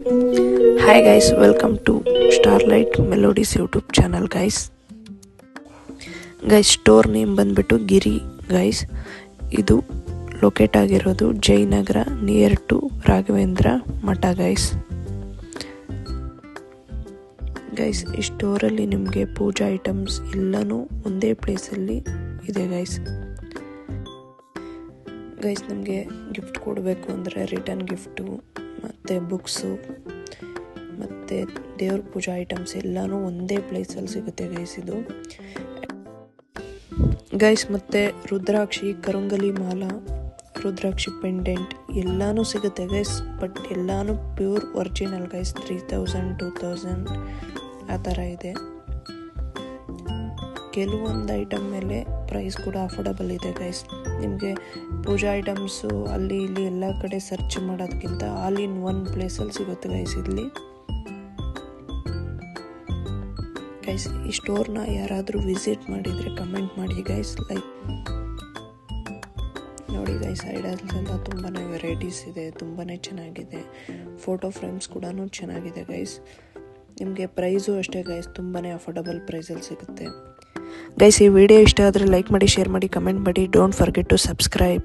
Hi guys, welcome to Starlight Melodies YouTube channel guys. Store name ಬಂದ್ಬಿಟ್ಟು ಗಿರಿ guys. ಇದು locate ಆಗಿರೋದು Jayanagar near to Raghavendra Math guys. ಈ ಸ್ಟೋರಲ್ಲಿ ನಿಮಗೆ ಪೂಜಾ items ಎಲ್ಲನೂ ಒಂದೇ ಪ್ಲೇಸಲ್ಲಿ ಇದೆ ಗೈಸ್. ನಮಗೆ ಗಿಫ್ಟ್ ಕೊಡಬೇಕು ಅಂದರೆ ರಿಟರ್ನ್ ಗಿಫ್ಟು ಮತ್ತು ಬುಕ್ಸು ಮತ್ತು ದೇವ್ರ ಪೂಜಾ ಐಟಮ್ಸ್ ಎಲ್ಲನೂ ಒಂದೇ ಪ್ಲೇಸಲ್ಲಿ ಸಿಗುತ್ತೆ ಇದು ಮತ್ತು ರುದ್ರಾಕ್ಷಿ, ಕರಂಗಲಿ ಮಾಲ, ರುದ್ರಾಕ್ಷಿ ಪೆಂಡೆಂಟ್ ಎಲ್ಲನೂ ಸಿಗುತ್ತೆ ಬಟ್ ಎಲ್ಲನೂ ಪ್ಯೂರ್ ಒರಿಜಿನಲ್ 3000 2000 ಆ ಥರ ಇದೆ. ಕೆಲವೊಂದು ಐಟಮ್ ಮೇಲೆ ಪ್ರೈಸ್ ಕೂಡ ಅಫೋರ್ಡಬಲ್ ಇದೆ ನಿಮಗೆ ಪೂಜಾ ಐಟಮ್ಸು ಅಲ್ಲಿ ಇಲ್ಲಿ ಎಲ್ಲ ಕಡೆ ಸರ್ಚ್ ಮಾಡೋದಕ್ಕಿಂತ ಆಲ್ ಇನ್ ಒನ್ ಪ್ಲೇಸಲ್ಲಿ ಸಿಗುತ್ತೆ ಇಲ್ಲಿ. ಈ ಸ್ಟೋರ್ನ ಯಾರಾದರೂ ವಿಸಿಟ್ ಮಾಡಿದರೆ ಕಮೆಂಟ್ ಮಾಡಿ ನೋಡಿ ಐಡಲ್ಸ್ ಎಲ್ಲ ತುಂಬಾ ವೆರೈಟೀಸ್ ಇದೆ, ತುಂಬಾ ಚೆನ್ನಾಗಿದೆ. ಫೋಟೋ ಫ್ರೇಮ್ಸ್ ಕೂಡ ಚೆನ್ನಾಗಿದೆ ನಿಮಗೆ ಪ್ರೈಸು ಅಷ್ಟೇ ತುಂಬಾ ಅಫೋರ್ಡಬಲ್ ಪ್ರೈಸಲ್ಲಿ ಸಿಗುತ್ತೆ. ಈ ವಿಡಿಯೋ ಇಷ್ಟ ಆದರೆ ಲೈಕ್ ಮಾಡಿ, ಶೇರ್ ಮಾಡಿ, ಕಮೆಂಟ್ ಮಾಡಿ. Don't forget to subscribe